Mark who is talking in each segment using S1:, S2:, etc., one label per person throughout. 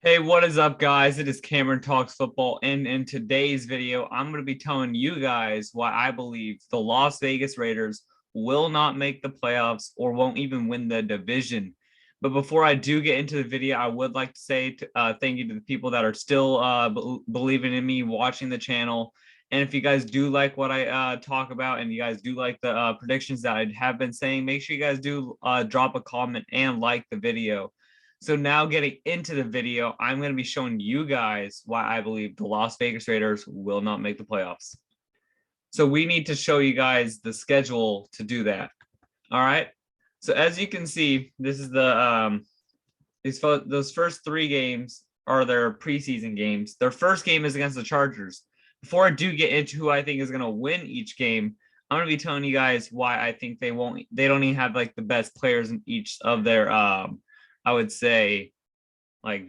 S1: Hey, what is up, guys? It is Cameron Talks Football, and in today's video, I'm going to be telling you guys why I believe the Las Vegas Raiders will not make the playoffs or won't even win the division. But before I do get into the video, I would like to say thank you to the people that are still believing in me, watching the channel. And if you guys do like what I talk about and you guys do like the predictions that I have been saying, make sure you guys do drop a comment and like the video. So now getting into the video, I'm going to be showing you guys why I believe the Las Vegas Raiders will not make the playoffs. So we need to show you guys the schedule to do that. All right. So as you can see, this is the those first three games are their preseason games. Their first game is against the Chargers. Before I do get into who I think is going to win each game, I'm going to be telling you guys why I think they don't even have like the best players in each of their I would say like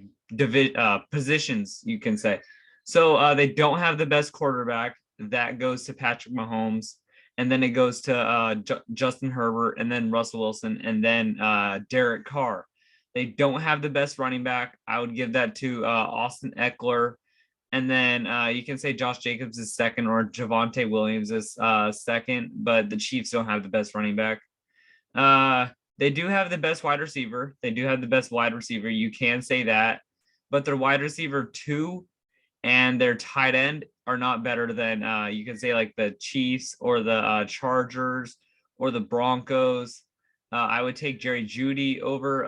S1: positions, you can say. So they don't have the best quarterback. That goes to Patrick Mahomes, and then it goes to Justin Herbert, and then Russell Wilson, and then Derek Carr. They don't have the best running back. I would give that to Austin Eckler, and then you can say Josh Jacobs is second or Javonte Williams is second, but the Chiefs don't have the best running back. They do have the best wide receiver. They do have the best wide receiver. You can say that, but their wide receiver two and their tight end are not better than you can say like the Chiefs or the Chargers or the Broncos. I would take Jerry Jeudy over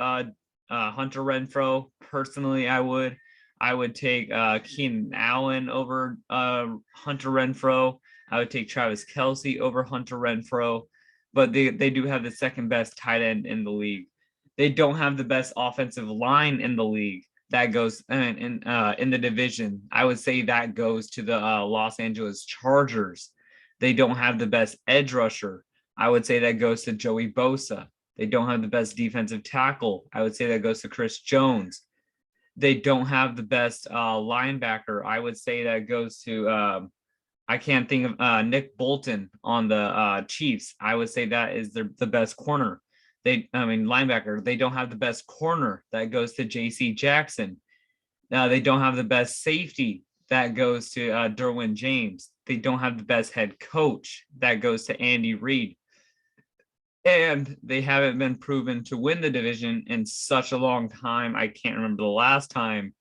S1: Hunter Renfrow. Personally, I would. I would take Keenan Allen over Hunter Renfrow. I would take Travis Kelce over Hunter Renfrow, but they do have the second best tight end in the league. They don't have the best offensive line in the league. That goes in the division. I would say that goes to the Los Angeles Chargers. They don't have the best edge rusher. I would say that goes to Joey Bosa. They don't have the best defensive tackle. I would say that goes to Chris Jones. They don't have the best linebacker. I would say that goes to I can't think of Nick Bolton on the Chiefs. I would say that is the best corner. Linebacker. They don't have the best corner. That goes to J.C. Jackson. They don't have the best safety. That goes to Derwin James. They don't have the best head coach. That goes to Andy Reid. And they haven't been proven to win the division in such a long time. I can't remember the last time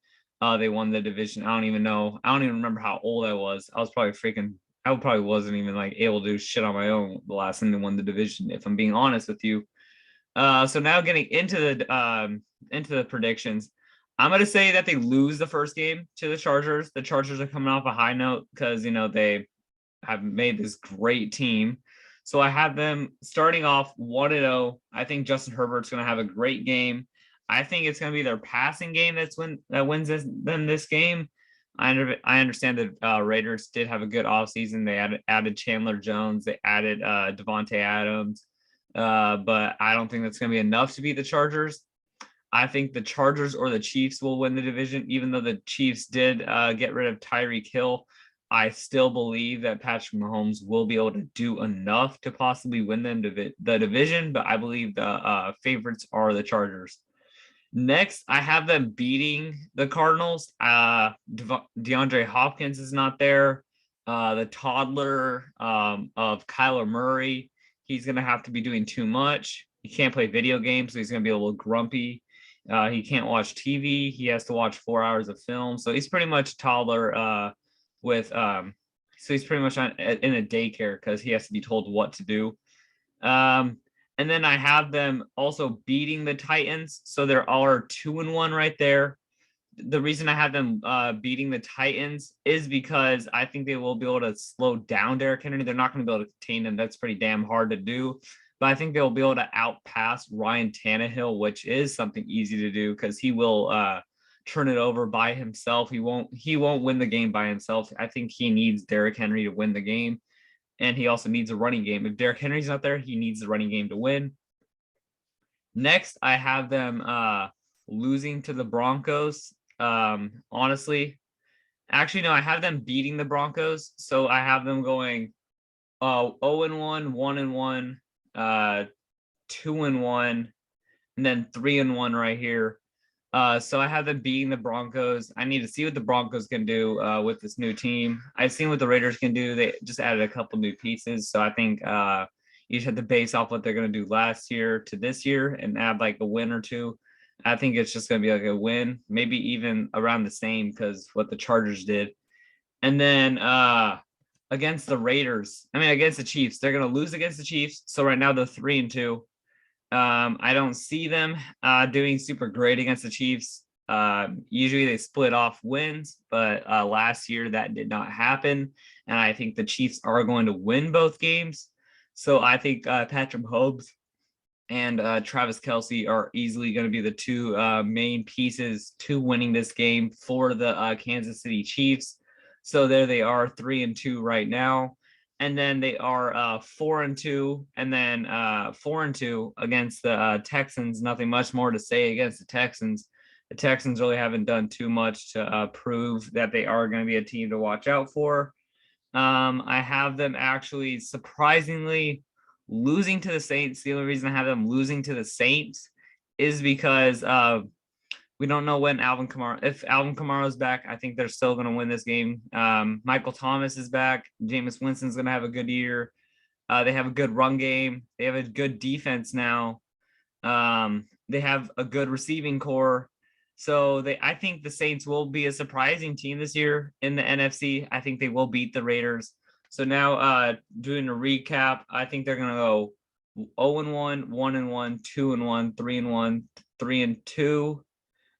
S1: they won the division. I don't even know. I don't even remember how old I was. I probably wasn't even like able to do shit on my own the last time they won the division, if I'm being honest with you. So now getting into the predictions, I'm gonna say that they lose the first game to the Chargers. The Chargers are coming off a high note because they have made this great team. So I have them starting off 1-0. I think Justin Herbert's going to have a great game. I think it's going to be their passing game that wins them this game. I understand that Raiders did have a good offseason. They added Chandler Jones. They added Devontae Adams. But I don't think that's going to be enough to beat the Chargers. I think the Chargers or the Chiefs will win the division, even though the Chiefs did get rid of Tyreek Hill. I still believe that Patrick Mahomes will be able to do enough to possibly win the division, but I believe the favorites are the Chargers. Next, I have them beating the Cardinals. DeAndre Hopkins is not there. The toddler of Kyler Murray, he's going to have to be doing too much. He can't play video games, so he's going to be a little grumpy. He can't watch TV. He has to watch 4 hours of film. So he's pretty much a toddler so he's pretty much in a daycare because he has to be told what to do. And then I have them also beating the Titans. So there are 2-1 right there. The reason I have them beating the Titans is because I think they will be able to slow down Derrick Henry. They're not going to be able to contain him. That's pretty damn hard to do. But I think they'll be able to outpass Ryan Tannehill, which is something easy to do because he will turn it over by himself. He won't win the game by himself. I think he needs Derrick Henry to win the game, and he also needs a running game. If Derrick Henry's not there, he needs the running game to win. Next, I have them losing to the Broncos. Honestly, actually no, I have them beating the Broncos. So I have them going 0-1, 1-1, 2-1, and then 3-1 right here. So I have them beating the Broncos. I need to see what the Broncos can do with this new team. I've seen what the Raiders can do. They just added a couple new pieces. So I think you just have to base off what they're going to do last year to this year and add like a win or two. I think it's just going to be like a win, maybe even around the same because what the Chargers did. And then against the Raiders, I mean, against the Chiefs, they're going to lose against the Chiefs. So right now they're 3-2. I don't see them doing super great against the Chiefs. Usually they split off wins, but last year that did not happen. And I think the Chiefs are going to win both games. So I think Patrick Mahomes and Travis Kelce are easily going to be the two main pieces to winning this game for the Kansas City Chiefs. So there they are, 3-2 right now. And then they are 4-2, and then 4-2 against the Texans. Nothing much more to say against the Texans. The Texans really haven't done too much to prove that they are going to be a team to watch out for. I have them actually surprisingly losing to the Saints. The only reason I have them losing to the Saints is because we don't know when if Alvin Kamara is back. I think they're still going to win this game. Michael Thomas is back. Jameis Winston's going to have a good year. They have a good run game. They have a good defense now. They have a good receiving core. So I think the Saints will be a surprising team this year in the NFC. I think they will beat the Raiders. So now doing a recap, I think they're going to go 0-1, 1-1, 2-1, 3-1, 3-2.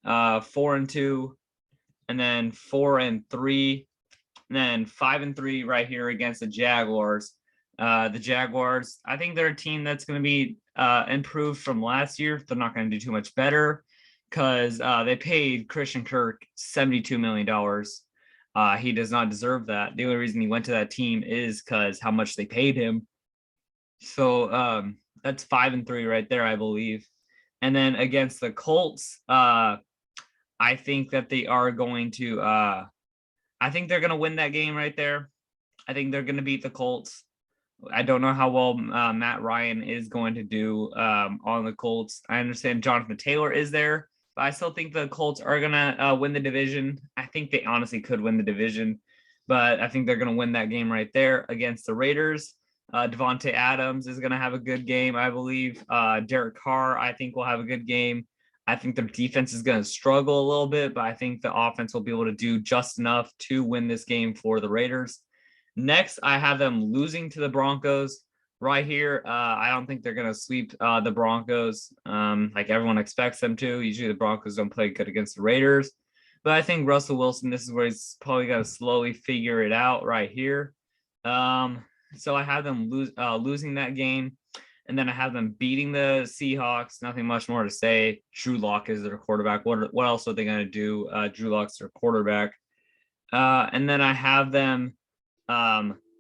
S1: 4-2, and then 4-3, and then 5-3 right here against the Jaguars. The Jaguars, I think they're a team that's going to be improved from last year. They're not going to do too much better because they paid Christian Kirk $72 million. He does not deserve that. The only reason he went to that team is because how much they paid him. So that's 5-3 right there, I believe. And then against the Colts, I think that they are going to I think they're going to win that game right there. I think they're going to beat the Colts. I don't know how well Matt Ryan is going to do on the Colts. I understand Jonathan Taylor is there, but I still think the Colts are going to win the division. I think they honestly could win the division, but I think they're going to win that game right there against the Raiders. Devontae Adams is going to have a good game, I believe. Derek Carr, I think, will have a good game. I think their defense is going to struggle a little bit, but I think the offense will be able to do just enough to win this game for the Raiders. Next, I have them losing to the Broncos right here. I don't think they're going to sweep the Broncos like everyone expects them to. Usually the Broncos don't play good against the Raiders. But I think Russell Wilson, this is where he's probably going to slowly figure it out right here. So I have them losing that game. And then I have them beating the Seahawks. Nothing much more to say. Drew Lock is their quarterback. What else are they going to do? Drew Lock's their quarterback. And then I have them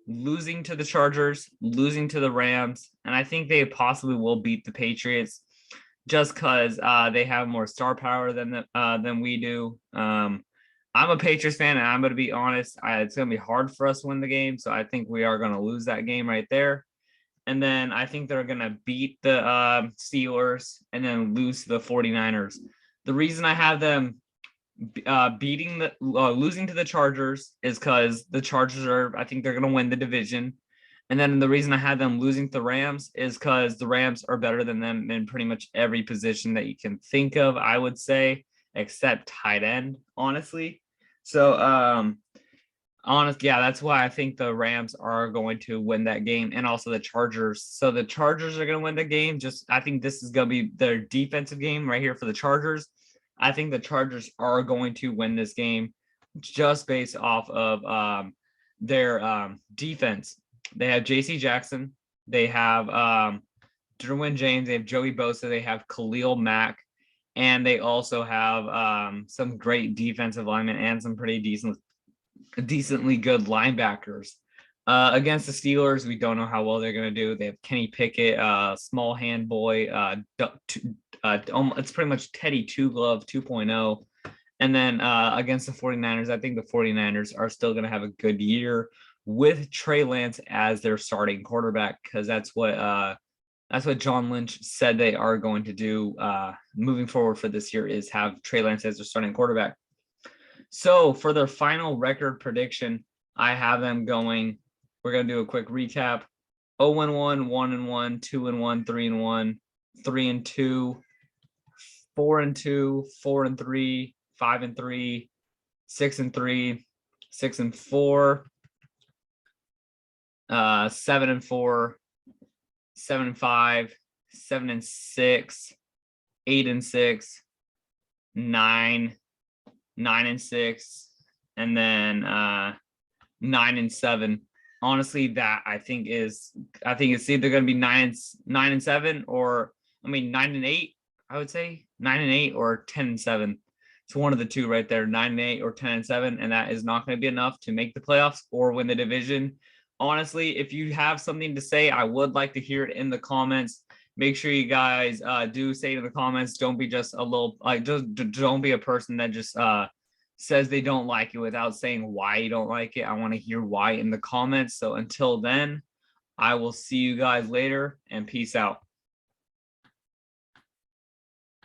S1: losing to the Chargers, losing to the Rams. And I think they possibly will beat the Patriots just because they have more star power than we do. I'm a Patriots fan, and I'm going to be honest. It's going to be hard for us to win the game. So I think we are going to lose that game right there. And then I think they're going to beat the Steelers and then lose to the 49ers. The reason I have them losing to the Chargers is because the Chargers I think they're going to win the division. And then the reason I had them losing to the Rams is because the Rams are better than them in pretty much every position that you can think of, I would say, except tight end, honestly. So, that's why I think the Rams are going to win that game, and also the Chargers. So the Chargers are going to win the game. I think this is going to be their defensive game right here for the Chargers. I think the Chargers are going to win this game just based off of their defense. They have J.C. Jackson. They have Derwin James. They have Joey Bosa. They have Khalil Mack. And they also have some great defensive linemen and some pretty decently good linebackers. Against the Steelers, we don't know how well they're going to do. They have Kenny Pickett, small hand boy. It's pretty much Teddy Two Glove 2.0. And then against the 49ers, I think the 49ers are still going to have a good year with Trey Lance as their starting quarterback, because that's what That's what John Lynch said they are going to do moving forward for this year, is have Trey Lance as their starting quarterback. So for their final record prediction, I have them going. We're going to do a quick recap. 0-1, 1-1, 2-1, 3-1, 3-2, 4-2, 4-3, 5-3, 6-3, 6-4, 7-4, 7-5, 7-6, 8-6, 9-6, and then 9-7. Honestly, that I think it's either going to be 9-7 or 9-8. I would say 9-8 or 10-7. It's one of the two right there, 9-8 or 10-7, and that is not going to be enough to make the playoffs or win the division. Honestly, if you have something to say, I would like to hear it in the comments. Make sure you guys do say in the comments. Don't be just a little just don't be a person that just says they don't like it without saying why you don't like it. I want to hear why in the comments. So until then, I will see you guys later, and peace out.